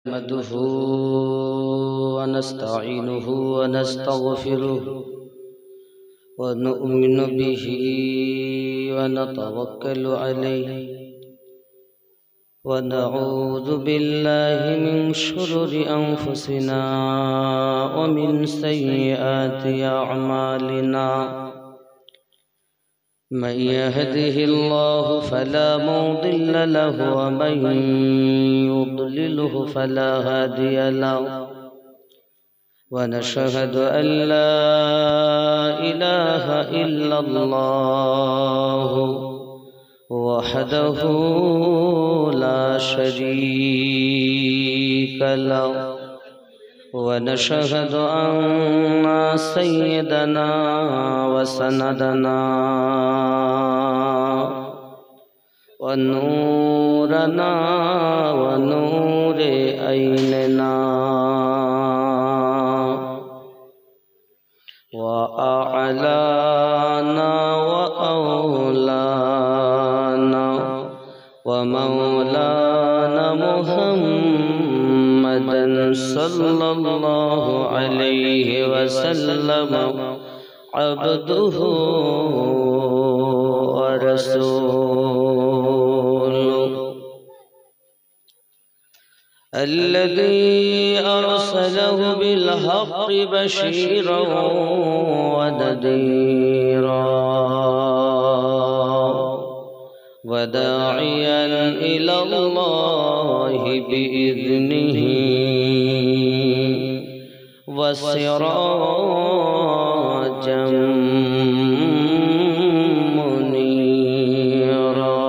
نحمده ونستعينه ونستغفره ونؤمن به ونتوكل عليه ونعوذ بالله من شرور أنفسنا ومن سيئات أعمالنا من يهده الله فلا مضل له ومن يضلله فلا هادي له ونشهد أن لا إله إلا الله وحده لا شريك له ونشهد أن سيدنا وسندنا ونورنا ونور عيننا وأعلانا وأولانا ومولانا محمدا صلى الله عليه وسلم عبده ورسوله الذي أرسله بالحق بشيرا ونذيرا وداعيا إلى الله بإذنه وسراجا منيرا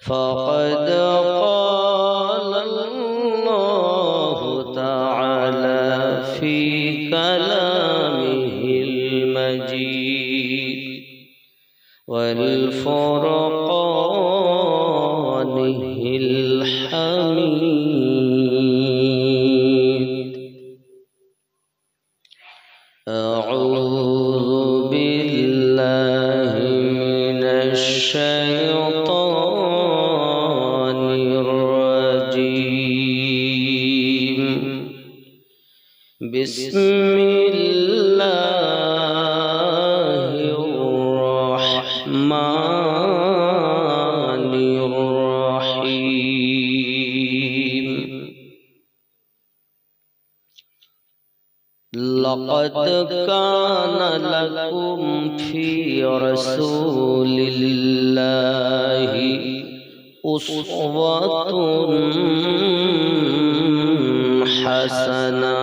فقد قال الله تعالى في كلامه المجيد والفرقانه الحميد أعوذ بالله من الشيطان الرجيم بسم الله الرحمن الرحيم لقد كان لكم في رسول الله أسوة حسنة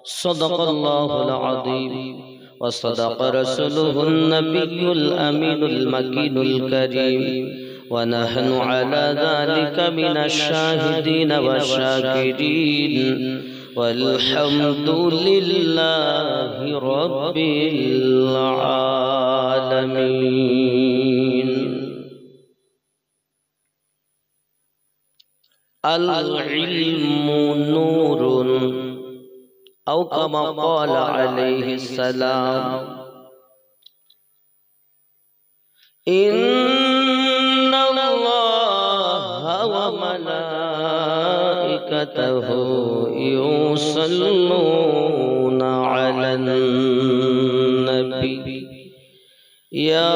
صدق الله العظيم وصدق رسوله النبي الأمين المكين الكريم ونحن على ذلك من الشاهدين والشاكرين والحمد لله رب العالمين. العلم نور أو كما قال عليه السلام إن الله وملائكته يصلون على النبي يا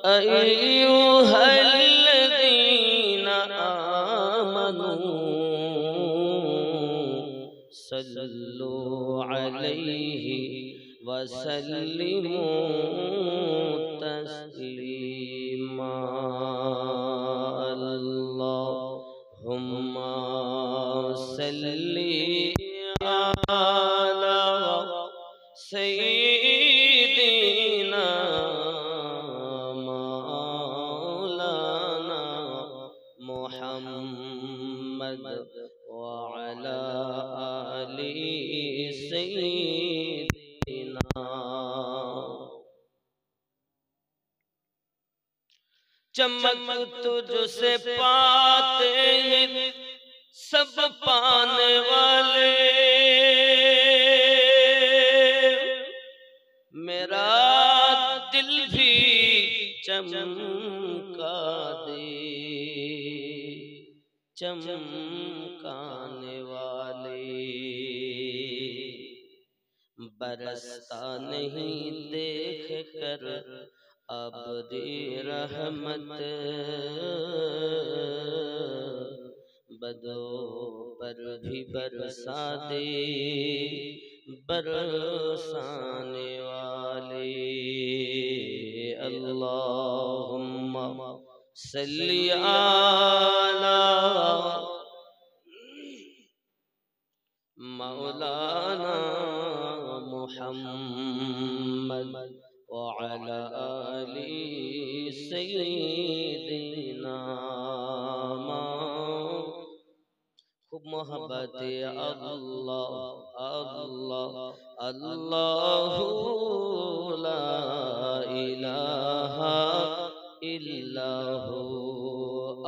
أيها الذين آمنوا صلوا عليه وسلموا تسليما اللهم صل على سيدنا مولانا محمد وعلى آل سيدنا. چمک تجھ سے پاتے ہیں سب پانے والے میرا دل بھی چمک चमका दे, चमकाने वाले। बरसता नहीं देख कर अब्रे रहमत, बदो पर भी बरसा दे बरसाने वाले। अल्लाहुम्मा सल्ली अला मौलाना मुहम्मद व अला आलि सय्यिदिना। खूब मोहब्बत अल्लाह अल्लाह अल्लाहु ला इलाहा इल्लहु,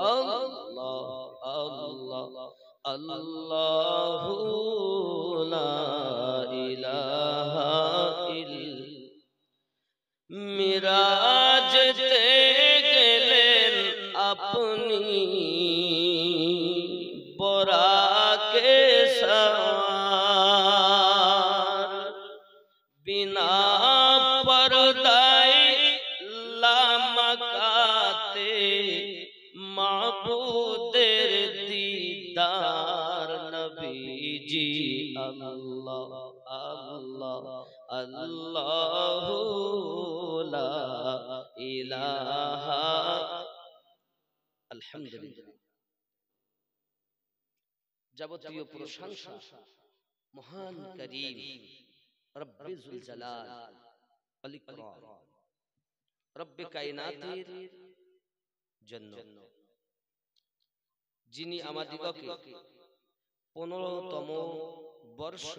अल्लाह अल्लाह अल्लाहु ला इलाहा इल्लल्लाह। मिराज ते गेलेन अपनी बोराके सवार, बिना पर्दाए लामकाते माबूदेर दीदार नबीजी। अल्लाह अल्लाह अल्लाहु ला इलाहा। अल्हम्दुलिल्लाह। যাবতীয় প্রশংসা মহান করিম রব্বে যুল জালাল ওয়াল ইকরাম, রব্বে কায়নাতের জন্য, যিনি আমাদিগকে 15তম বর্ষ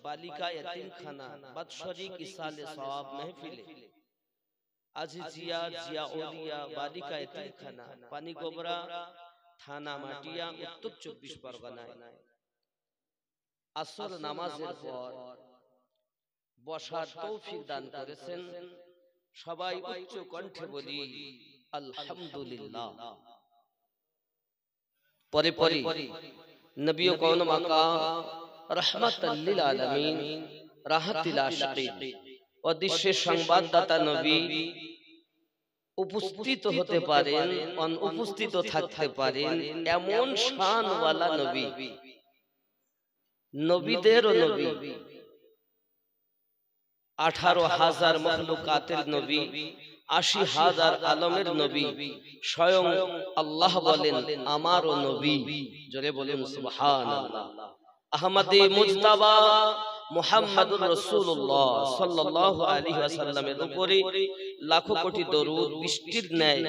বালিকা এতিমখানা বাৎসরিক ইসালে সওয়াব মাহফিলে আজিজিয়া জিয়াউলিয়া বালিকা এতিমখানা পানিগোবরা থানা মাটিয়া উত্তর 24 পরগনায় আসর নামাজের পর বসার তৌফিক দান করেছেন। সবাই উচ্চ কণ্ঠে বলি আলহামদুলিল্লাহ। পরে পরে নবী ও কওম মাকাম রাহমাতাল লিল আলামিন রাহাতিল আশিকিন অদৃশ্যের সংবাদদাতা নবী উপস্থিত হতে পারেন, অনুপস্থিত থাকতে পারেন, এমন শানওয়ালা নবী, নবীদেরও নবী, 18,000 মখলুকাতের নবী, 80,000 আলমের নবী, স্বয়ং আল্লাহ বলেন আমারও নবী। জোরে বলুন সুবহানাল্লাহ। আহমদে মুজতাবা মুহাম্মদুর রাসূলুল্লাহ সাল্লাল্লাহু আলাইহি ওয়াসাল্লামের উপরে লাখো কোটি দরুদ বৃষ্টির ন্যায়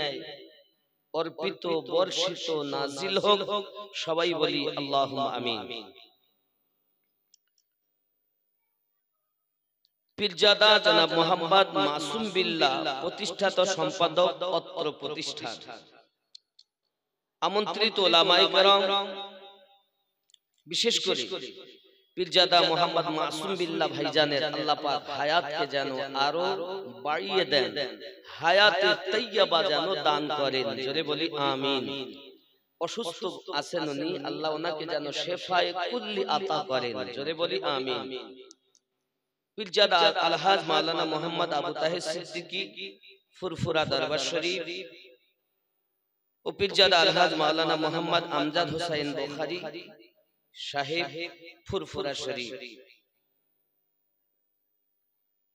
অর্পিত বর্ষিত নাজিল হোক। সবাই বলি আল্লাহুম্মা আমিন। পীরজাদা জনাব মোহাম্মদ মাসুম বিল্লাহ প্রতিষ্ঠাতা সম্পাদক অত্র প্রতিষ্ঠান, আমন্ত্রিত ওলামায়ে কেরাম, বিশেষ করে পীরজাদা মোহাম্মদ মাসুম বিল্লাহ ভাইজানের আল্লাহ পাক হায়াতকে যেন আরো বাড়িয়ে দেন, হায়াতে তাইয়্যিবা যেন দান করেন। জোরে বলি আমিন। অসুস্থ আছেন উনি, আল্লাহ ওনাকে যেন শেফায়ে কুল্লি আতা করেন। জোরে বলি আমিন। পীরজাদা আলহাজ মাওলানা মোহাম্মদ আবু তাহের সিদ্দিকী ফুরফুরা দরবার শরীফ ও পীরজাদা আলহাজ মাওলানা মোহাম্মদ আমজাদ হোসেন বুখারী সাহেব ফুরফুরা শরীফ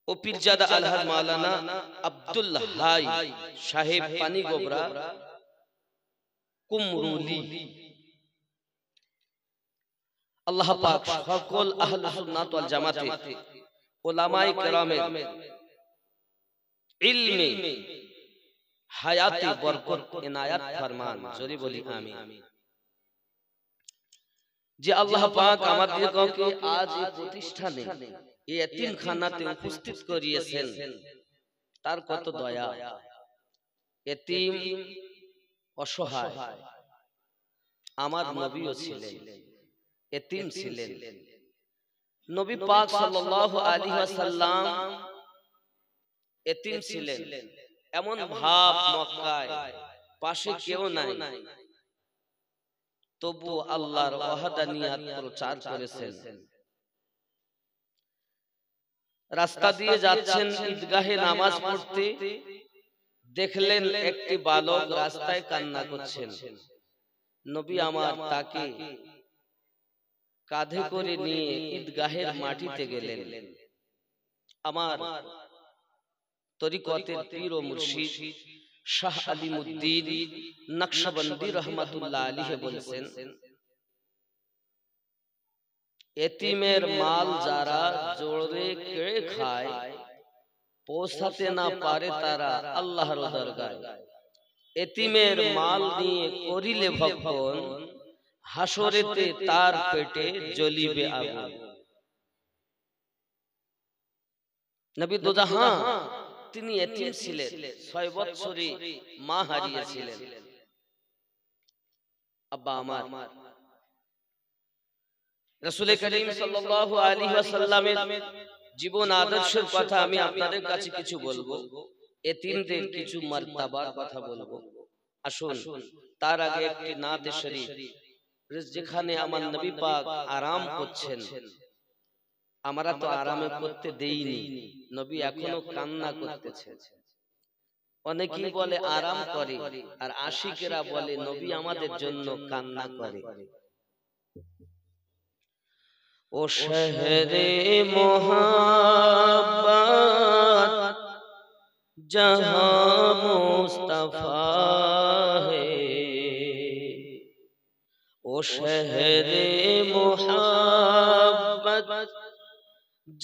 ও পীরজাদা আলহাজ মাওলানা আব্দুল হাই সাহেব পানিগোবরা কুমরুলি। আল্লাহ পাক সকল আহলে সুন্নাত ওয়াল জামাতে উলামায়ে কেরামের ইলমে হায়াতে বরকত ইনায়াত ফরমান। জোরে বলি আমিন। যে আল্লাহ পাক আমাদেরকে আজ এই প্রতিষ্ঠানে এই এতিমখানাতে উপস্থিত করিয়েছেন, তার কত দয়া। এতিম অসহায় আমার নবীও ছিলেন, এতিম ছিলেন। নবী পাক সাল্লাল্লাহু আলাইহি ওয়াসাল্লাম এতিম ছিলেন। এমন ভাব মক্কায় পাশে কেউ নাই, তবু আল্লাহর ওয়াহদানিয়াত প্রচার করেছেন। রাস্তা দিয়ে যাচ্ছেন ঈদগাহে নামাজ পড়তে, দেখলেন একটি বালক রাস্তায় কান্না করছেন। নবী আমার তাকে কাঁধে করে নিয়ে ঈদগাহের মাটিতে গেলেন। আমার তরিকতের পীর ও মুর্শিদ শাহ আলিমউদ্দিন নকশবন্দি রহমাতুল্লাহ আলাইহি বলেছেন, এতিমের মাল যারা জোরে কেড়ে খায়, পৌঁছাতে না পারে তারা আল্লাহর দরগায়। এতিমের মাল নিয়ে করিলে ভক্ষণ, হাসরেতে তার পেটে জ্বলিবে আগুন। নবী দোজাহান তিনি এতিম ছিলেন, 6 বছরে মা হারিয়েছিলেন। আব্বা আমার রাসূল করিম সাল্লাল্লাহু আলাইহি ওয়াসাল্লামের জীবন আদর্শের কথা আমি আপনাদের কাছে কিছু বলবো, এতিমদের কিছু মর্তবার কথা বলবো। আসুন তার আগে একটি নাতে শরীফ, যেখানে আমার নবী পাক আরাম করছেন, আমরা তো আরামে করতে দেইনি, নবী এখনো কান্না করতেছেন। অনেকেই বলে আরাম করে, আর আশিকেরা বলে নবী আমাদের জন্য কান্না করে। ও শহরে মোহাব্বত जहां मुस्तफा है, ओ शहरे मोहब्बत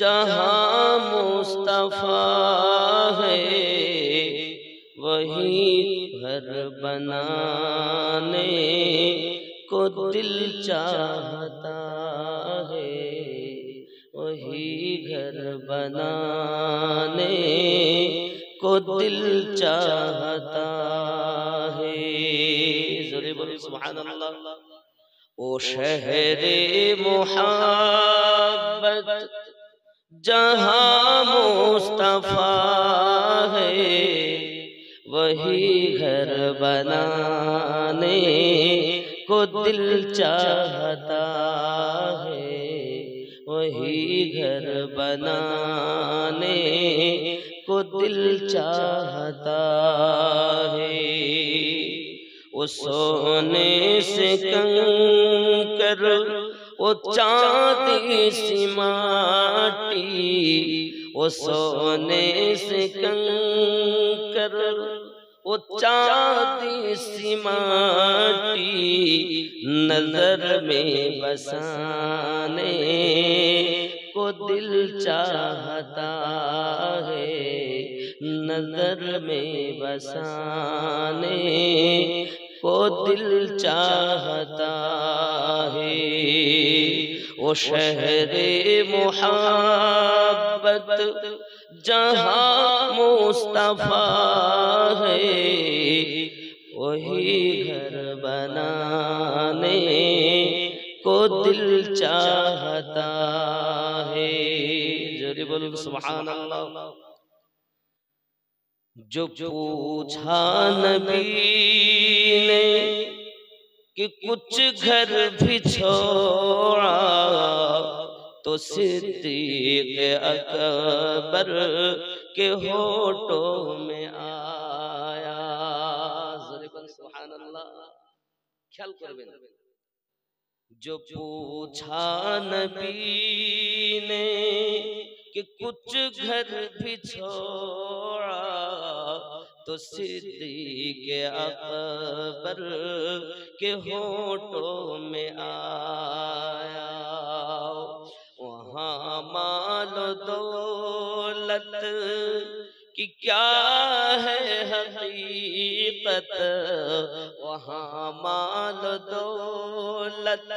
जहां मुस्तफा है, वही घर बनाने को दिल चाहता है, वही घर बनाने को दिल चाहता है। ज़ोरे बोलो सुभान अल्लाह। ओ शहरे मोहब्बत जहां मुस्तफा है, वही घर बनाने को दिल चाहता है, वही घर बनाने को दिल चाहता है। वो सोने से कंकर, वो चांदी सी माटी, वो सोने से कंकर, वो चांदी सी माटी, नजर में बसाने को दिल चाहता है, नजर में बसाने को दिल चाहता है। वो शहरे मोहब्बत जहां मुस्तफा है, वही घर बनाने को दिल चाहता है। जोरे बोलो सुभान अल्लाह। जो पूछा नबी ने कि कुछ घर भी छोड़ा, तो सिद्दीक़ अकबर के होठों में आया। सुभान अल्लाह। ख्याल करबेन, जो पूछा नबी ने कि कुछ घर भी छोड़ा, तो सिद्दीक़ अकबर के होठों में आया। वहाँ माल दौलत कि क्या है हकीकत, वहाँ माल दौलत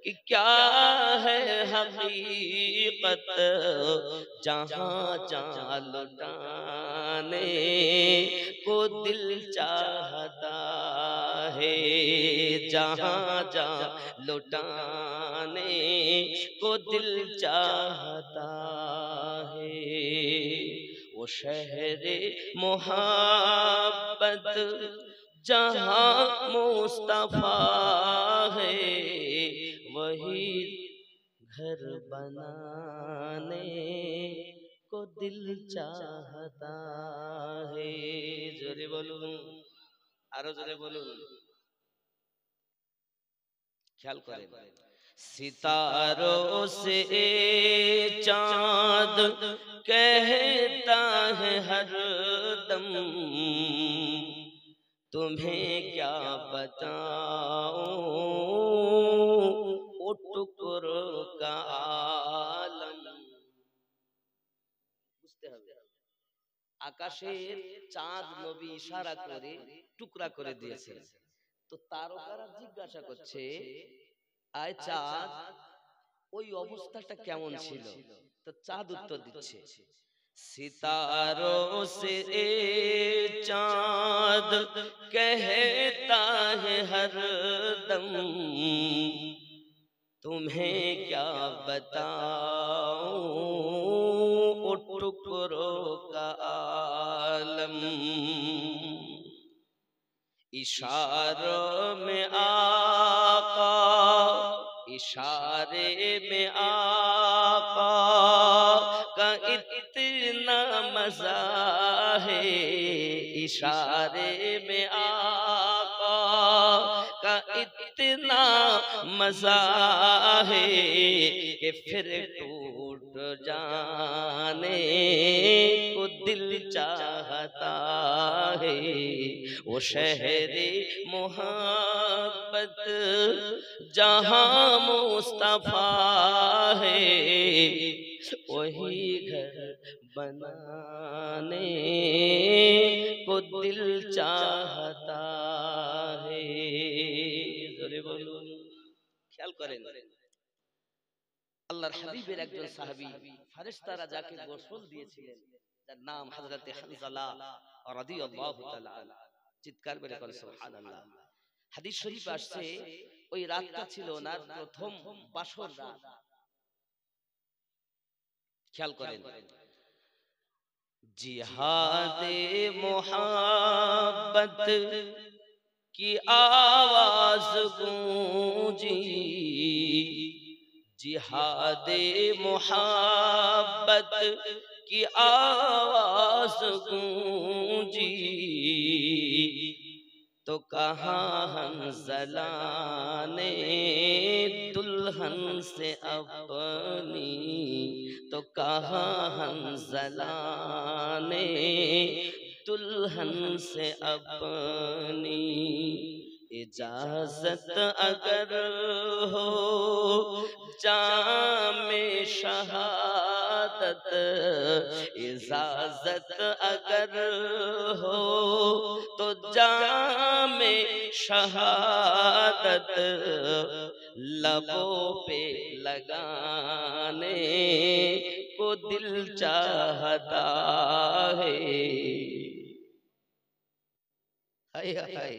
कि क्या है हकीकत, जहाँ जहाँ लुटाने को दिल चाहता है, जहाँ जहाँ लुटाने को दिल चाहता है। वो وہ شہر محبت جہاں مصطفیٰ ہے وہی گھر بنانے کو دل چاہتا ہے. جوڑے بولوں آرو جوڑے بولوں خیال کریں. ستاروں سے چاند کہتا ہے ہر دم تمہیں کیا بتاؤں او ٹکڑوں کا عالم. বুঝতে হবে আকাশের চাঁদ নবী ইশারা করে টুকরা করে দিয়েছেন. তো তারকারা জিজ্ঞাসা করছে আয় চাঁদ ওই অবস্থাটা কেমন ছিল? তো চাঁদ উত্তর দিচ্ছে सितारों से चाँद कहता है हर दम तुम्हें क्या बताऊं ओ टुकड़ों का आलम. इशारों में आका इशारे में आका का इतना मजा है इशारे में आका का इतना मजा है कि फिर टूट जाने को दिल चाहता है. वो शहरे मोहब्बत जहां मुस्तफा है वही घर बनाने को दिल चाहता है. জোরে বলুন খেয়াল করেন আল্লাহর হাবিবের একজন সাহাবী ফেরেশতারা যাকে গোসল দিয়েছিলেন যার নাম হযরতে হানজালা রাদিয়াল্লাহু তাআলা আনহু. চিৎকার করে বলেন সুবহানাল্লাহ. হাদিস শরীফে আসছে ওই রাতটা ছিল ওনার প্রথম বাসর রাত. খেয়াল করেন জিহাদে মোহাব্বত की आवाज गूंजी जिहादे मोहब्बत की आवाज गूंजी तो कहाँ हंज़ला ने दुल्हन से अपनी तो कहाँ हंज़ला ने दुल्हन से अपनी इजाजत अगर हो जामे शहादत इजाजत अगर हो तो जामे शहादत लबों पे लगाने को दिल चाहता है. हाय हाय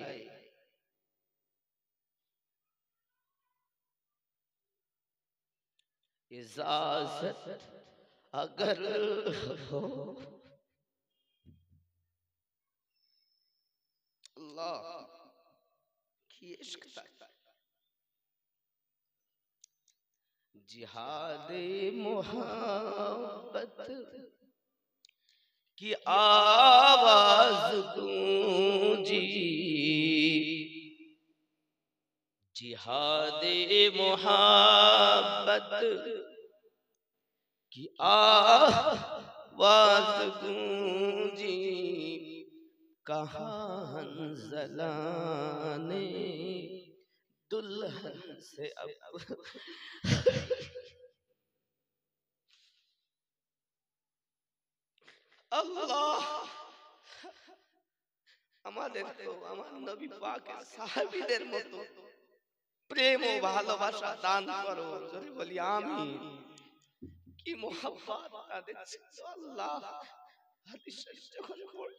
इजाजत अगर हो अल्लाह की इश्क जिहादे मोहब्बत की आवाज गूंजी जिहादे मोहब्बत की आवाज गूंजी कहाँ हंज़ला ने दुल्हन से अब আল্লাহ আমাদেরকে আমার নবী পাকের সাহাবীদের মতো প্রেম ও ভালোবাসা দান করো. জোরে বলি আমিন. কি মোহাব্বত তাদের ছিল আল্লাহ. হাদিস শরীফ যখন পড়ি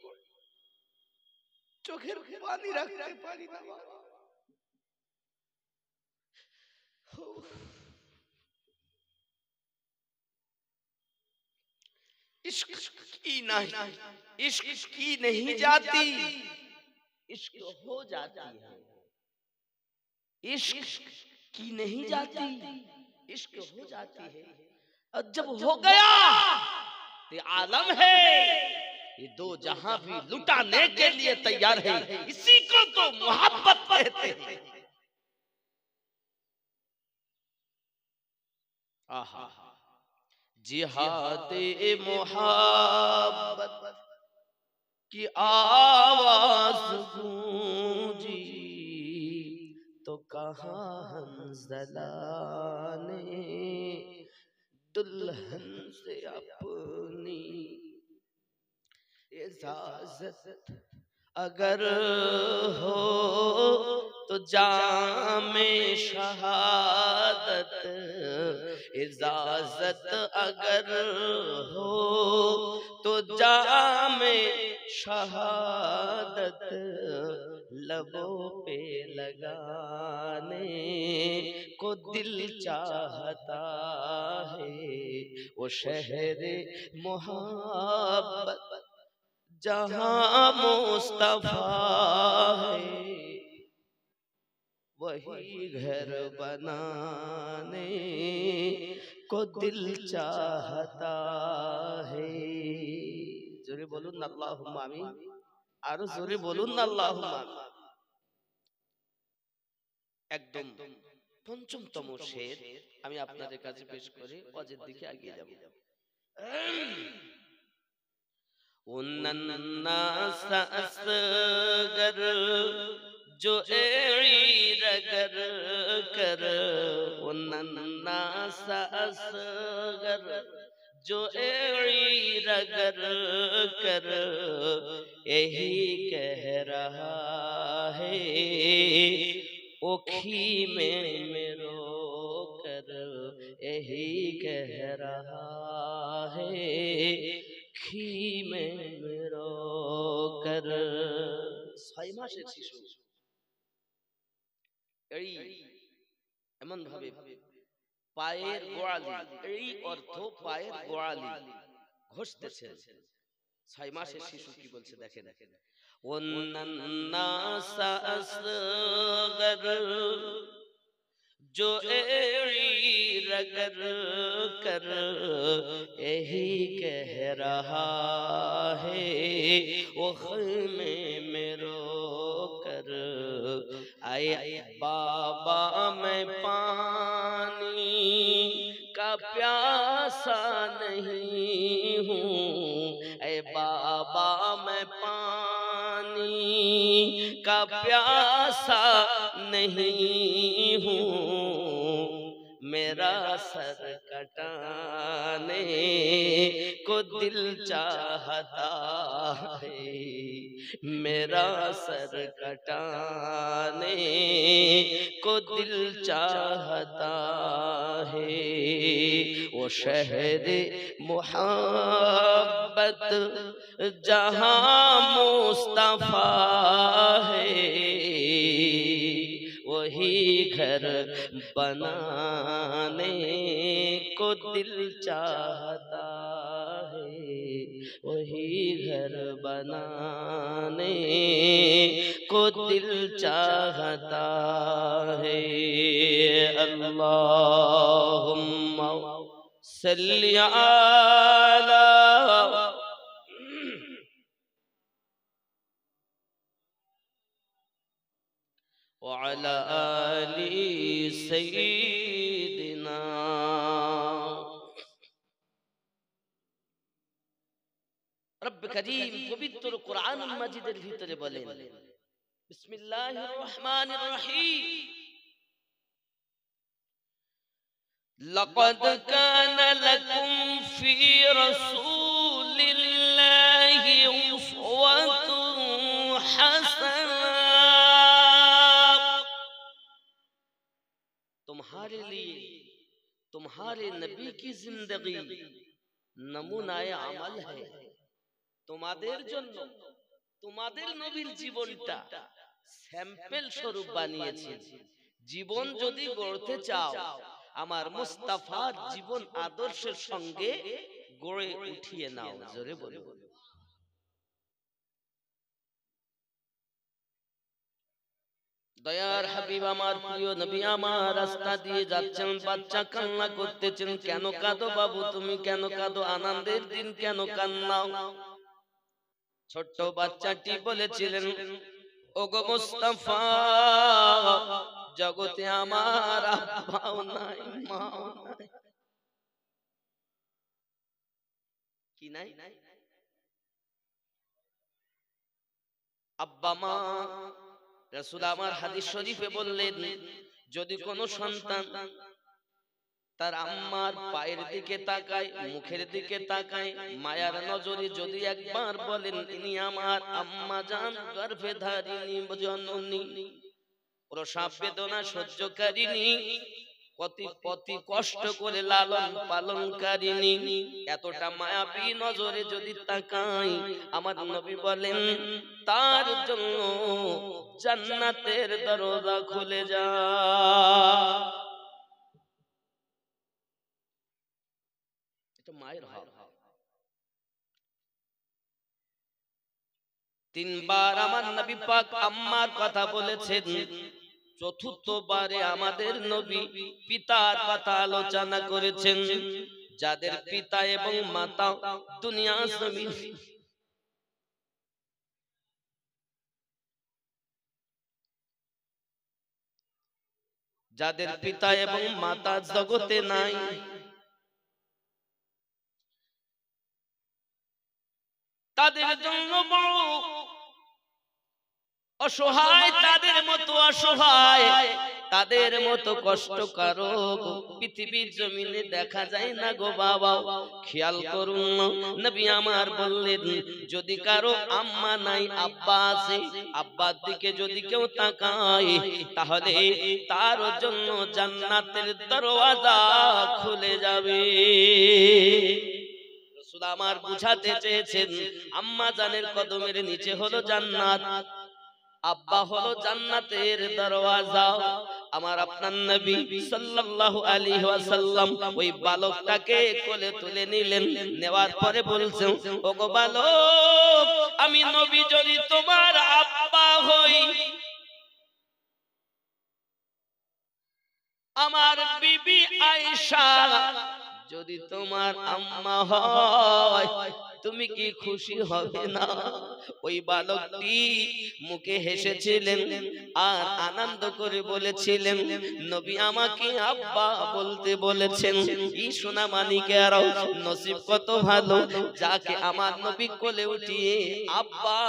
চোখের পানি রাখতে পারি না. عشق کی نہیں، عشق کی نہیں جاتی، عشق ہو جاتی ہے، عشق کی نہیں جاتی، عشق ہو جاتی ہے، اور جب ہو گیا یہ عالم ہے، یہ دو جہاں بھی لٹانے کے لیے تیار ہے، اسی کو تو محبت کہتے ہیں۔ آہا جہاد محبت کی آواز گونجی تو کہاں حنظلہ نے دلہن سے اپنی اجازت اگر ہو تو جام شہادت، اجازت اگر ہو تو جام شہادت، لبوں پہ لگانے کو دل چاہتا ہے، وہ شہر محبت جہاں مصطفیٰ ہے، وہی گھر بنانے کو دل چاہتا ہے۔ جوری بولون اللہم آمین، آرو جوری بولون اللہم آمین۔ একদম পঞ্চমতম শের আমি আপনাদের কাছে পেশ করে ওয়াজের দিকে এগিয়ে যাব। الناس اصغر جو ایڑی رگر کر، الناس اصغر جو ایڑی رگر کر، یہی کہہ رہا ہے اوکھی میں رو کر، یہی کہہ رہا ہے کھی میں رو کر۔ 6 মাসের শিশু এই এমন ভাবে পায়ের গোড়ালি, এই অর্থ পায়ের গোড়ালি ঘষতেছে। 6 মাসের শিশু কি বলছে দেখেন। والناس اصغر جو ایڑی رگر کر، یہی کہہ رہا ہے وہ خیمے میں رو کر، اے بابا میں پانی کا پیاسا نہیں ہوں، اے بابا میں پانی کا پیاسا نہیں ہوں، میرا سر کٹانے کو دل چاہتا ہے، میرا سر کٹانے کو دل چاہتا ہے، وہ شہر محبت جہاں مصطفیٰ ہے، وہی گھر بنانے کو دل چاہتا ہے، وہی گھر بنانے کو دل چاہتا ہے۔ اللہم صلی علی وعلى آل سيدنا۔ رب کریم پوتر قرآن مجیدের ভিতরে বলেন বিসমিল্লাহির রহমানির রহিম لقد كان لكم في رسول الله أسوة حسنة، تمہارے لیے تمہارے نبی کی زندگی نمونہ عمل ہے، তোমাদের জন্য তোমাদের নবীর জীবনটা স্যাম্পল স্বরূপ বানিয়েছেন। জীবন যদি গড়তে চাও আমার মুস্তাফার জীবন আদর্শের সঙ্গে গড়ে উঠিয়ে নাও, জোরে বলো। দয়ার হাবিব আমার, প্রিয় নবী আমার রাস্তা দিয়ে যাচ্ছেন, বাচ্চা কান্না করতেছেন। কেন কাঁদো বাবু, তুমি কেন কাঁদো? আনন্দের দিন কেন কান্নাও? ছোট্ট বাচ্চাটি বলেছিলেন, ওগো মুস্তাফা, জগতে আমার আব্বাও নাই, মাও নাই। কি নাই? আব্বা মা। রাসূল আমার হাদিস শরীফে বললেন, যদি কোনো সন্তান তার আম্মার পায়ের দিকে তাকায়, মুখের দিকে তাকায়, মায়ার নজরে যদি একবার বলেন, ইনি আমার আম্মা জান, গর্ভে ধারিণী জননী, প্রসব বেদনা সহ্যকারিণী, অতি কষ্ট করে লালন পালনকারিণী, এতটা মায়াবী নজরে যদি তাকাই, আমার নবী বলেন তার জন্য জান্নাতের দরজা খুলে যায়। এটা মায়ের হক। তিনবার আমার নবী পাক আম্মার কথা বলেছেন, চতুর্থবারে আমাদের নবী পিতার কথা আলোচনা করেছেন। যাদের পিতা এবং মাতা দুনিয়া জমিন যাদের পিতা এবং মাতা জগতে নাই, তাদের জন্য বড় অসহায়, তাদের মতো অসহায়, তাদের মতো কষ্ট কারো পৃথিবীর জমিনে দেখা যায় না গো বাবা। খেয়াল করুন, নবী আমার বললেন, যদি কারো আম্মা নাই, আব্বা আছে, আব্বার দিকে যদি কেউ তাকায়, তাহলে তার জন্য জান্নাতের দরওয়াজা খুলে যাবে। রাসূল আমার বুঝাতে চেয়েছেন, আম্মা জানের কদমের নিচে হলো জান্নাত, আব্বা হলো জান্নাতের দরওয়াজা। আমার আপনার নবী সাল্লাল্লাহু আলাইহি ওয়াসাল্লাম ওই বালকটাকে কোলে তুলে নিলেন, নেওয়ার পরে বলছেন, ওগো বালক, আমি নবী যদি তোমার আব্বা হই, আমার বিবি আয়েশা যদি তোমার আম্মা হয়, তুমি কি খুশি হবে না? ওই বালকটি মুখে হেসেছিলেন আর আনন্দ করে বলেছিলেন, নবী আমাকে আব্বা বলতে বলেছেন। এই সোনা মানিকেরা নসিব কত ভালো, যাকে আমার নবী কোলে উঠিয়ে আব্বা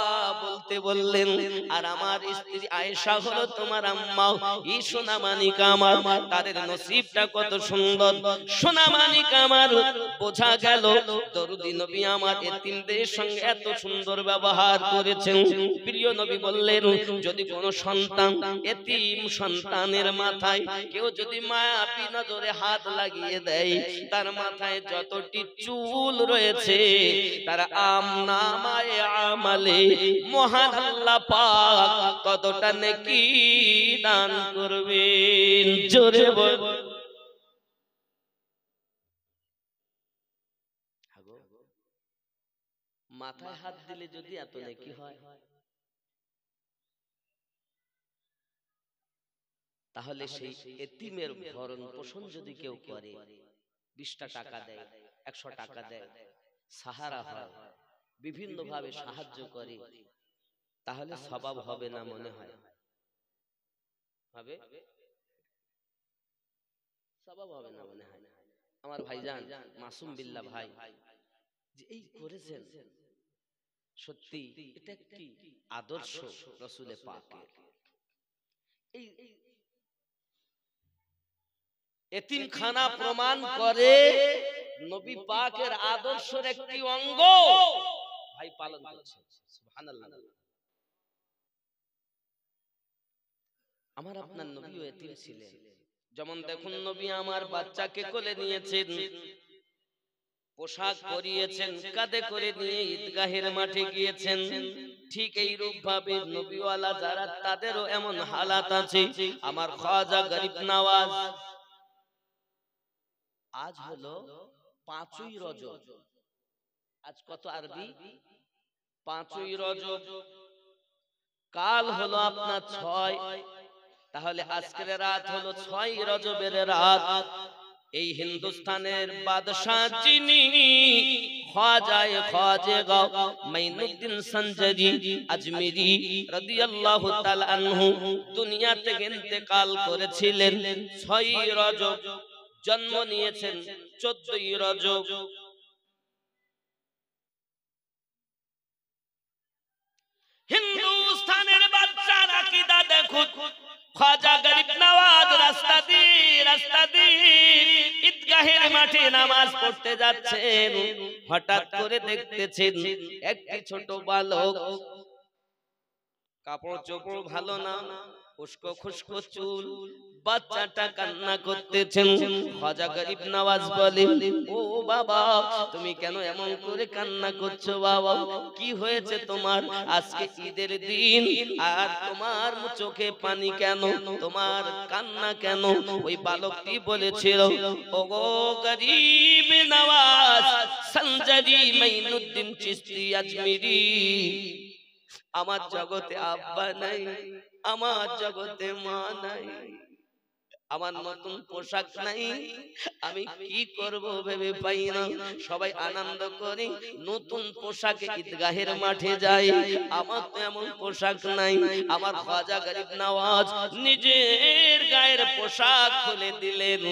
বলতে বললেন। আর আমার স্ত্রী আয়েশা হলো তোমার আম্মা। এই সোনা মানিক আমার, তাদের নসিবটা কত সুন্দর। সোনা মানিক আমার, বোঝা গেল দরুদি নবী আমার এতিমদের সঙ্গে এত সুন্দর ব্যবহার করেছেন। প্রিয় নবী বললেন, যদি কোনো সন্তান, এতিম সন্তানের মাথায় কেউ যদি মায়াবী নজরে হাত লাগিয়ে দেয়, তার মাথায় যতটি চুল রয়েছে তার আমনামায়ে আমালে মহান আল্লাহ পাক ততটা নেকি দান করবেন। জোরে বল। মাথায় হাত দিলে যদি এত নেকি হয়, তাহলে সেই এতিমের ভরণ পোষণ যদি কেউ করে, 20টা টাকা দেয়, 100 টাকা দেয়, সাহারা হয়, বিভিন্ন ভাবে সাহায্য করে, তাহলে সওয়াব হবে না মনে হয়? হবে? সওয়াব হবে না মনে হয়? আমার ভাইজান মাসুম বিল্লাহ ভাই যে এই করেছেন, সত্যি এটা একটি আদর্শ রাসূলে পাকের। এই এতিমখানা প্রমাণ করে নবী পাকের আদর্শের একটি অঙ্গ ভাই পালন করছে। সুবহানাল্লাহ। আমার আপনার নবীও এতিম ছিলেন। যেমন দেখুন, নবী আমার বাচ্চাকে কোলে নিয়েছেন, পোশাক পরিয়েছেন, কাঁধে করে নিয়ে ঈদগাহের মাঠে গিয়েছেন। ঠিক এই রূপ ভাবে নবীওয়ালা যারা, তাদেরও এমন হালাত আছে। আমার খাজা গরিব নওয়াজ, আজ হলো 5ই রজব, আজ কত আরবি? 5ই রজব, কাল হলো আপনার 6, তাহলে আজকের রাত হলো 6ই রজবের রাত। এই হিন্দুস্তানের বাদশাহ যিনি খ্বাজায়ে খাজেগা মাইনুদ্দিন সঞ্জরি আজমিরি রাদিয়াল্লাহু তাআলা আনহু দুনিয়া থেকে ইন্তেকাল করেছিলেন 6ই রজব, জন্ম নিয়েছেন 14ই রজব। হিন্দুস্তানের বাদশার আকীদা দেখুন, খ্বাজা গরিব নওয়াজ রাস্তা দিয়ে ঈদগাহের মাঠে নামাজ পড়তে যাচ্ছেন। হঠাৎ করে দেখতেছেন একটি ছোট বালক, কাপড় চোপড় ভালো না, উস্কো খুস্কো চুল, বাচ্চাটা কান্না করতেছেন। খ্বাজা গরিব নওয়াজ বলে, ও বাবা তুমি কেন এমন করে কান্না করছো বাবা? কি হয়েছে তোমার? আজকে ঈদের দিন আর তোমার চোখে পানি কেন? তোমার কান্না কেন? ওই বালকটি বলেছিল, ওগো গরিব নওয়াজ সঞ্জরি মাইনুদ্দিন চিশতি আজমিরি, আমার জগতে আব্বা নাই, আমার জগতে মা নাই, আমার নতুন পোশাক নাই, আমি কি করব ভেবে পাই না। সবাই আনন্দ করে নতুন পোশাকে ঈদগাহের মাঠে যায়, আমার তো এমন পোশাক নাই। আমার খ্বাজা গরিব নওয়াজ নিজের গায়ের পোশাক খুলে দিলেন।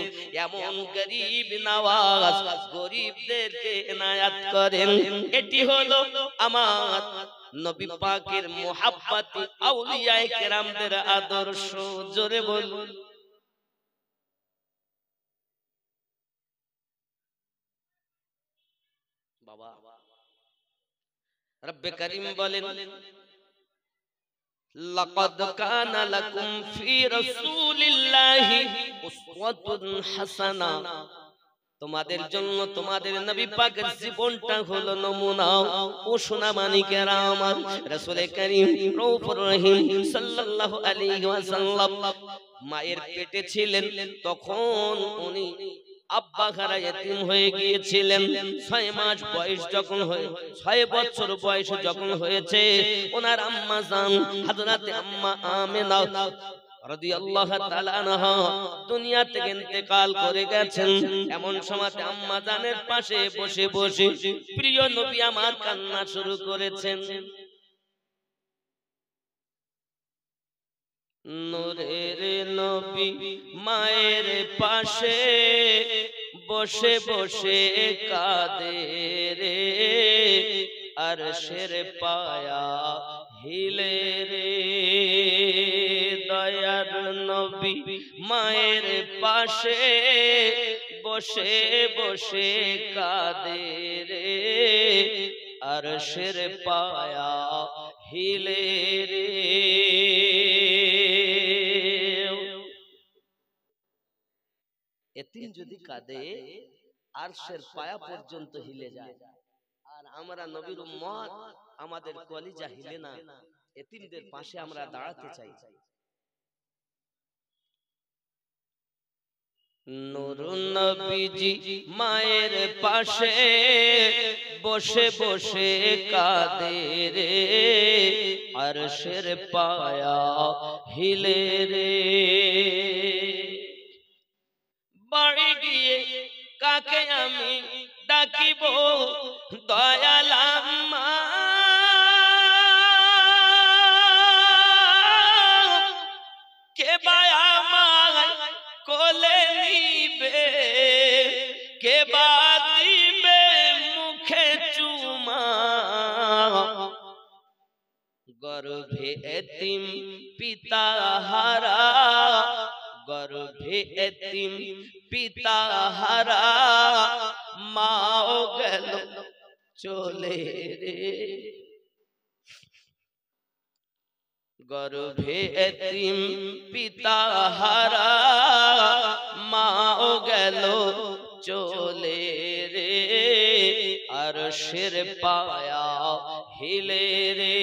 এমন গরিব নওয়াজ গরিবদেরকে এনায়াত করেন। এটি হলো আমার নবী পাকের মুহাব্বতি আউলিয়ায়ে কেরামদের আদর্শ। জোরে বলুন। বাবা রব্বে করিম বলেন, লাকাদ কানা লাকুম ফি রাসূলিল্লাহি উসওয়াতুন হাসানা, তোমাদের জন্য তোমাদের নবী পাকের জীবনটা হলো নমুনা। ও সোনা মানিকেরা আমার, রাসূল করিম রউফুর রহিম সাল্লাল্লাহু আলাইহি ওয়াসাল্লাম মায়ের পেটে ছিলেন, তখন উনি আব্বা হারা এতিম হয়ে গিয়েছিলেন। 6 মাস বয়স যখন 6 বছর বয়স যখন হয়েছে, ওনার আম্মা জান হযরতে আম্মা আমিনা রাদিয়াল্লাহু তাআলা আনহা দুনিয়া থেকে ইন্তেকাল করে গেছেন। এমন সময় আম্মা জানের পাশে বসে বসে প্রিয় নবী আমার কান্না শুরু করেছেন। নূরের নবী মায়ের পাশে বসে বসে কাঁদে রে, আরশের পায়া হিলে রে। দয়ার নবী মায়ের পাশে বসে বসে কাঁদে রে, আরশের পায়া হিলে রে। এতিম যদি কাঁদে আরশের পায়া পর্যন্ত হিলে যায়, আর আমরা নবীর উম্মত, আমাদের কলিজা হিলে না। এতিমদের পাশে আমরা দাঁড়াতে চাই। নূর নবীজি মায়ের পাশে বসে বসে কাঁদে রে, আরশের পায়া হিলে রে। বাড়ি গিয়ে কাকে আমি ডাকিব দয়াল আম্মা, কে বা আমায় কোলে নিবে, কে বা দিবে মুখে চুমা। গর্ভে এতিম পিতা হারা, গর্ভে এতিম পিতা হারা, মাও গেল চলে রে। গর্ভে এতিম পিতা হারা, মাও গেল চলে রে, আরশের পায়া হিলে রে।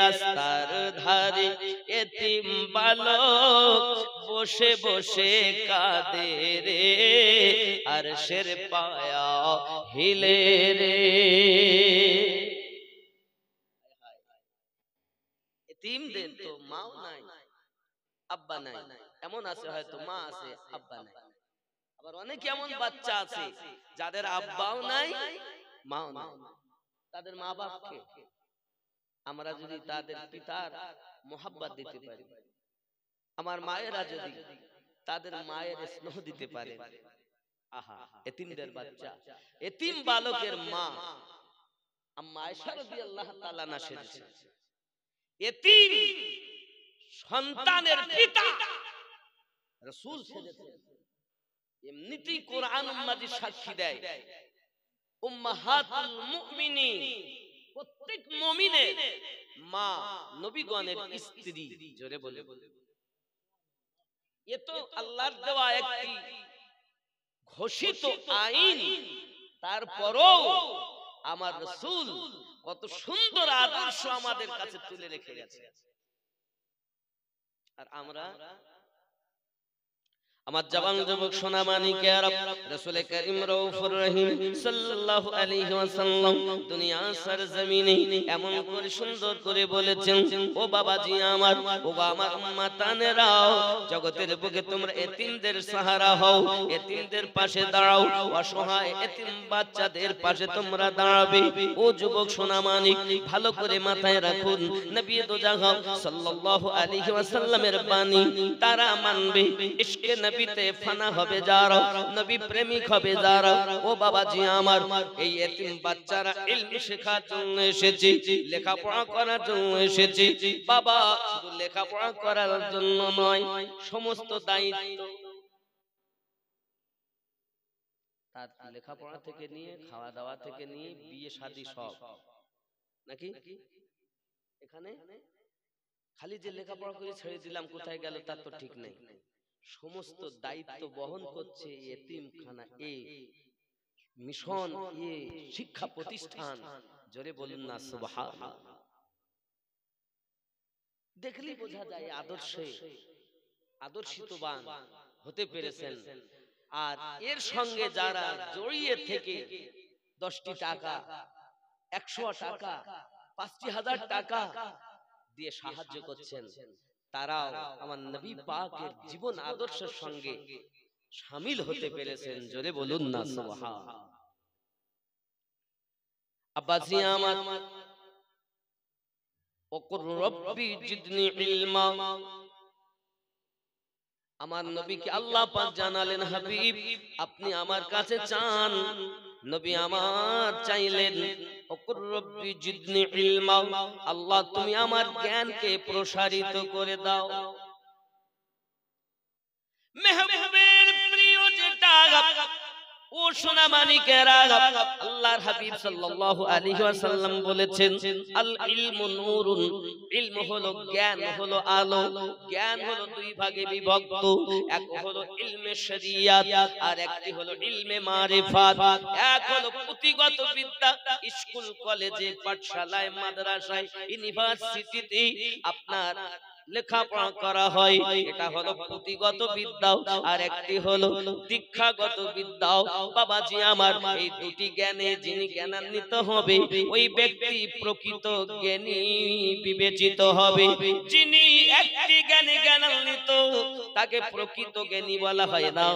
রাস্তার ধারে এতিম বালক বসে বসে কাঁদে রে আরশের পায়া হিলে রে। এতিমদের তো মাও নাই আব্বা নাই, এমন আছে হয়তো মা আছে আব্বা নাই। আবার অনেক এমন বাচ্চা আছে যাদের আব্বাও নাই মাও নাই, তাদের মা বাপকে আমরা যদি তাদের পিতার মোহাব্বত দিতে পারি, আমার মায়েরা যদি তাদের মায়ের স্নেহ দিতে পারে, আহা এতিমদের বাচ্চা, এতিম বালকের মা আম্মা আয়েশা রাদিয়াল্লাহু তাআলা না সেজেছে, এতিম সন্তানের পিতা রাসূল সেজেছে। এমনিতেই কোরআন মাজিদ সাক্ষী দেয় উম্মাহাতুল মুমিনিন, প্রত্যেক মুমিনের মা নবীগণের স্ত্রী। জোরে বলে, এ তো আল্লাহর দেওয়া একটি ঘোষিত আইন। তারপরও আমার রাসূল কত সুন্দর আদর্শ আমাদের কাছে তুলে রেখে গেছে। আর আমরা আমার জওয়ান যুবক সোনা মানিকেরা, রাসূল করিম রউফুর রহিম সাল্লাল্লাহু আলাইহি ওয়াসাল্লাম দুনিয়া সরজমিনে এমন করে সুন্দর করে বলেছেন, ও বাবাজি আমার, ও আমার উম্মতানেরা, জগতের বুকে তোমরা এতিমদের সাহারা হও, এতিমদের পাশে দাঁড়াও, অসহায় এতিম বাচ্চাদের পাশে তোমরা দাঁড়াবে। ও যুবক সোনা মানিক, ভালো করে মাথায় রাখুন, নবী দো জাহান সাল্লাল্লাহু আলাইহি ওয়াসাল্লামের বাণী তারা মানবে, ইশকে নবীতে ফানা হবে যারা, নবী প্রেমিক হবে যারা। ও বাবাজি আমার, এই এতিম বাচ্চারা ইলম শেখার জন্য এসেছে, লেখাপড়া করার জন্য এসেছে। বাবা শুধু লেখাপড়া করার জন্য নয়, সমস্ত দায়িত্ব তার লেখাপড়া থেকে নিয়ে, খাওয়া দাওয়া থেকে নিয়ে, বিয়ে শাদী সব নাকি। এখানে খালি যে লেখাপড়া করে ছেড়ে দিলাম কোথায় গেল তার তো ঠিক নেই। সমস্ত দায়িত্ব বহন করছে এতিমখানা, এ মিশন, এ শিক্ষা প্রতিষ্ঠান। জোরে বলুন না সুবহানাল্লাহ। দেখলি বোঝা যায় আদর্শে আদর্শিতবান হতে পেরেছেন। আর এর সঙ্গে যারা জড়িয়ে থেকে 10টি টাকা, 100 টাকা, 5,000 টাকা দিয়ে সাহায্য করছেন, তারাও আমার নবী পাকের জীবন আদর্শের সঙ্গে শামিল হতে পেরেছেন। জোরে বলুন না সুবহানাল্লাহ। আব্বাসি আমার, ওকুর রব্বি জিদনি ইলমা, আমার নবীকে আল্লাহ পাক জানালেন, হাবিব আপনি আমার কাছে চান। নবী আমার চাইলেন, ওকুর রব্বি জিদনি ইলমা, আল্লাহ তুমি আমার জ্ঞানকে প্রসারিত করে দাও। মেহবুবের প্রিয় যেটা ও সোনা মানিকেরা, আল্লাহর হাবিব সাল্লাল্লাহু আলাইহি ওয়াসাল্লাম বলেছেন, আল ইলমু নূরুন, ইলম হলো জ্ঞান, হলো আলো। জ্ঞান হলো দুই ভাগে বিভক্ত, এক হলো ইলমে শরিয়াত আর একটি হলো ইলমে মারিফাত। এক হলো পুঁথিগত বিদ্যা, স্কুল কলেজে পাঠশালায় মাদ্রাসায় ইউনিভার্সিটিতে আপনার লেখাপড়া করা হয়, এটা হলো পুঁথিগত বিদ্যা। আর একটি হলো দীক্ষাগত বিদ্যা। বাবাজি আমার, এই দুটি জ্ঞানে যিনি জ্ঞানান্বিত হবে, ওই ব্যক্তি প্রকৃত জ্ঞানী বিবেচিত হবে। যিনি একটি জ্ঞানে জ্ঞানান্বিত, তাকে প্রকৃত জ্ঞানী বলা হয় না।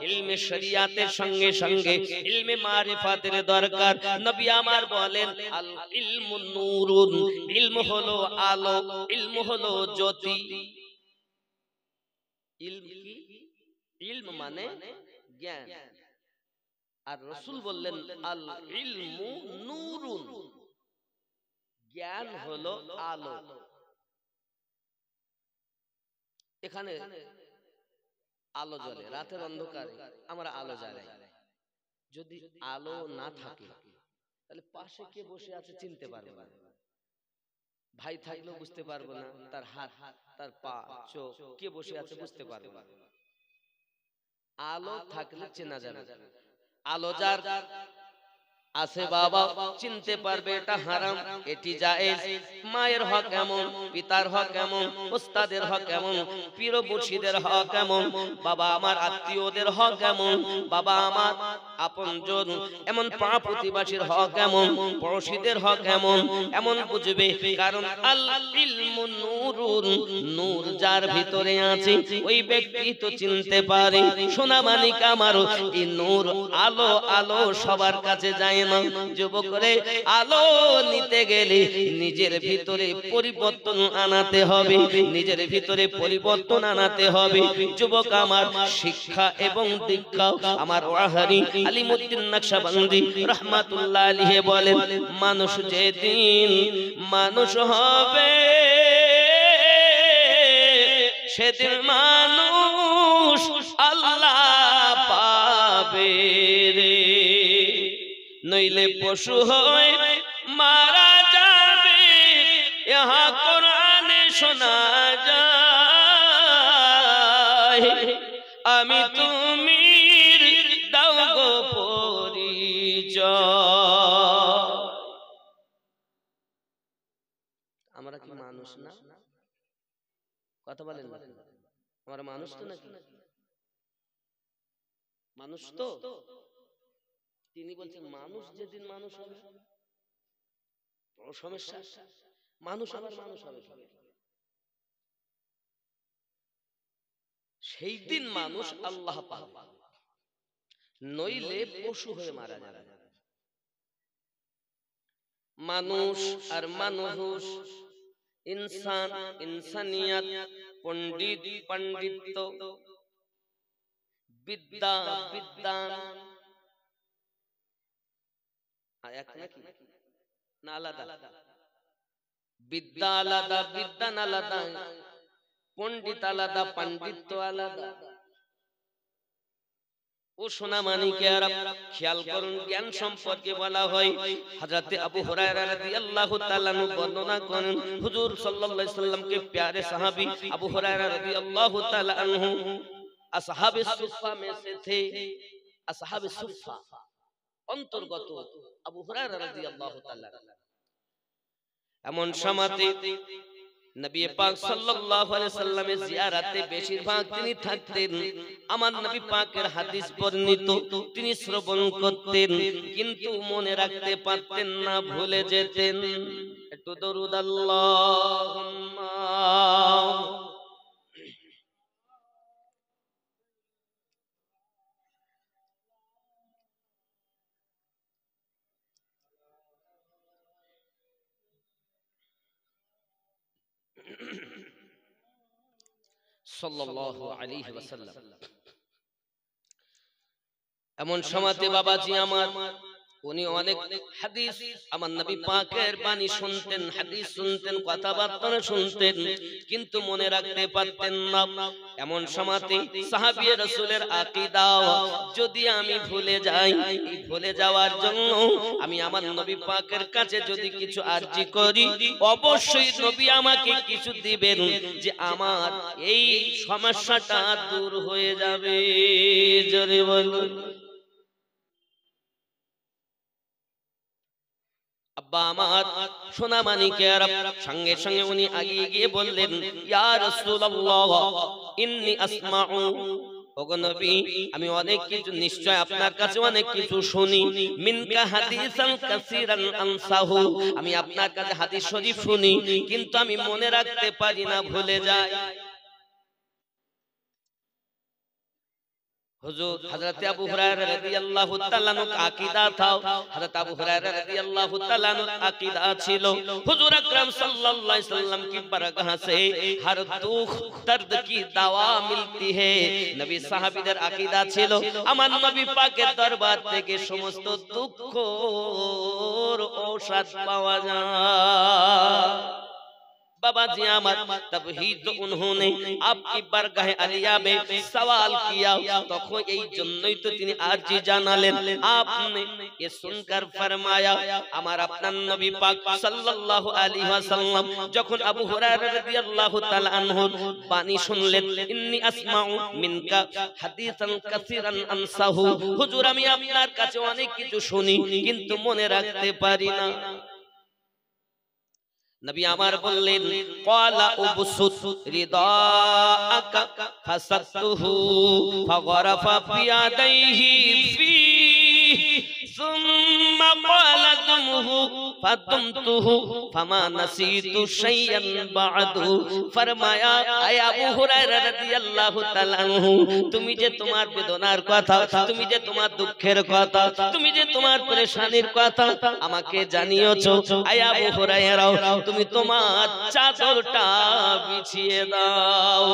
ইলমে শরিয়াতের সঙ্গে সঙ্গে ইলমে মারিফাতের দরকার। নবী আমার বলেন, আল ইলমু নূরুন, ইলম হলো আলো, ইলম হলো জ্যোতি। ইলম কি? ইলম মানে জ্ঞান। আর রাসূল বললেন, আল ইলমু নূরুন, জ্ঞান হলো আলো। এখানে আলো জ্বলে, রাতের অন্ধকারে আমরা আলো জ্বালাই। যদি আলো না থাকে তাহলে পাশে কে বসে আছে চিনতে পারবো না। ভাই থাকলেও বুঝতে পারবো না, তার হাত, তার পা, চোখ, কে বসে আছে বুঝতে পারবো না। আলো থাকলে চেনা যাবে। আলো যার আছে বাবা চিনতে পারবে এটা হারাম এটি জায়েজ, মায়ের হক এমন, পিতার হক এমন, ওস্তাদের হক এমন, পীর মুর্শিদের হক এমন, বাবা আমার আত্মীয়দের হক এমন, বাবা আমার আপনজন এমন পাড়া প্রতিবেশীর হক এমন, পড়োশীদের হক এমন, এমন বুঝবে। কারণ আল ইলমু নূরুন, নূর যার ভিতরে আছে ওই ব্যক্তি তো চিনতে পারে। সোনা মানিক আমার, এই নূর আলো আলো সবার কাছে যায় না। যুবকরে আলো নিতে গেলে নিজের ভিতরে পরিবর্তন আনাতে হবে, নিজের ভিতরে পরিবর্তন আনাতে হবে। যুবক আমার, শিক্ষা এবং দীক্ষা আমার ওয়াহারি আলিমউদ্দিন নকশবন্দি রাহমাতুল্লাহ আলাইহি বলেন, মানুষ যেদিন মানুষ হবে সেদিন মানুষ আল্লাহ পাবে রে, নইলে পশু হয়ে মারা যাবে। ইহা কোরআনে শোনা যায়, আমি তুমি দাও গো পরিচয়। আমরা কি মানুষ না? কথা বলেন, আমরা মানুষ তো নাকি? মানুষ তো। তিনি বলছেন মানুষ যেদিন মানুষ হবে বড় সমস্যা। মানুষ আবার মানুষ হবে সেই দিন মানুষ আল্লাহ পাবে, নইলে পশু হয়ে মারা যাবে। মানুষ আর মানুষ, ইনসান ইনসানিয়াত, পণ্ডিত পাণ্ডিত্য, বিদ্যা বিদ্যান এক নাকি না আলাদা? বিদ্যা আলাদা, বিদ্যান আলাদা, পণ্ডিত আলাদা, পাণ্ডিত্য আলাদা। ও সোনা মানিকেরা খেয়াল করুন, জ্ঞান সম্পর্কে বলা হয়। হযরতে আবু হুরায়রা রাদিয়াল্লাহু তাআলা আনহু বর্ণনা করেন, হুজুর সাল্লাল্লাহু আলাইহি সাল্লামকে প্যারে সাহাবী আবু হুরায়রা রাদিয়াল্লাহু তাআলা আনহু আসহাবে সুফফা में से थे। আসহাবে সুফফা অন্তর্গত আবু হুরায়রা রাদিয়াল্লাহু তাআলা। এমন সময়তে নবী পাক সাল্লাল্লাহু আলাইহি সাল্লামের জিয়ারাতে বেশিরভাগ তিনি থাকতেন। আমার নবী পাকের হাদিস বর্ণিত তিনি শ্রবণ করতেন, কিন্তু মনে রাখতে পারতেন না, ভুলে যেতেন। একটু দরুদ আল্লাহুম্মা সাল্লাল্লাহু আলাইহি ওয়াসাল্লাম। এমন সময়তে বাবাজি আমার, উনি অনেক হাদিস আমার নবী পাকের বাণী শুনতেন, হাদিস শুনতেন, কথাবার্তা শুনতেন, কিন্তু মনে রাখতে পারতেন না। এমন সময়তে সাহাবী রাসূলের আকীদা যদি আমি ভুলে যাই, এই ভুলে যাওয়ার জন্য আমি আমার নবী পাকের কাছে যদি কিছু আরজি করি, অবশ্যই নবী আমাকে কিছু দিবেন, যে আমার এই সমস্যাটা দূর হয়ে যাবে। জোরে বলুন। আব্বা আমার, সোনা মানিকেরা সঙ্গে সঙ্গে উনি আগিয়ে গিয়ে বললেন, ইয়া রাসূলুল্লাহ ইন্নী আসমাউ, ওগো নবী আমি অনেক কিছু, নিশ্চয় আপনার কাছে অনেক কিছু শুনি। মিনকা হাদিসান কাসীরান আনসাহু, আমি আপনার কাছে হাদিস শরীফ শুনি, কিন্তু আমি মনে রাখতে পারি না, ভুলে যাই। হুজুর হযরত আবু হুরায়রা রাদিয়াল্লাহু তাআলা আনহু আকীদা था, হযরত আবু হুরায়রা রাদিয়াল্লাহু তাআলা আনহু আকীদা ছিল, হুজুর আকরাম সাল্লাল্লাহু আলাইহি সাল্লাম की बरगाह से हर दुख दर्द की दवा मिलती है। নবী সাহাবীদের আকীদা ছিল, আমার নবী পাকের দরবার থেকে সমস্ত দুঃখর ঔষধ পাওয়া যায়। बाबा जी अमर तब ही तो उन्होंने आपकी बारगाह आलिया में सवाल किया तখন এই জন্যই তো তিনি আরজি জানালেন आपने ये सुनकर फरमाया আমার আপনার নবী পাক সাল্লাল্লাহু আলাইহি ওয়াসাল্লাম যখন আবু হুরায়রা রাদিয়াল্লাহু তাআলা আনহু বাণী শুনলেন ইন্নী আসমাউ মিনকা হাদিসান কাসীরান আনসাহু হুজুর আমি আপনার কাছে অনেক কিছু শুনি কিন্তু মনে রাখতে পারি না नबी अमर बोलेन क़ाला उबसुत रिदाअका फसतहु फग़रफ़ा बियदैहि फी सुम्मा क़ाला दुमहु फदुमतुहु फमा नसीतु शय्यन बअदु फरमाया आय আবু হুরায়রা রাদিয়াল্লাহু তাআলা আনহু তুমি যে তোমার বেদনার কথা তুমি যে তোমার দুঃখের কথা তুমি যে তোমার পরেশানির কথা আমাকে জানিয়েছো আয় আবু হুরায়রা তুমি তোমার চাদরটা বিছিয়ে দাও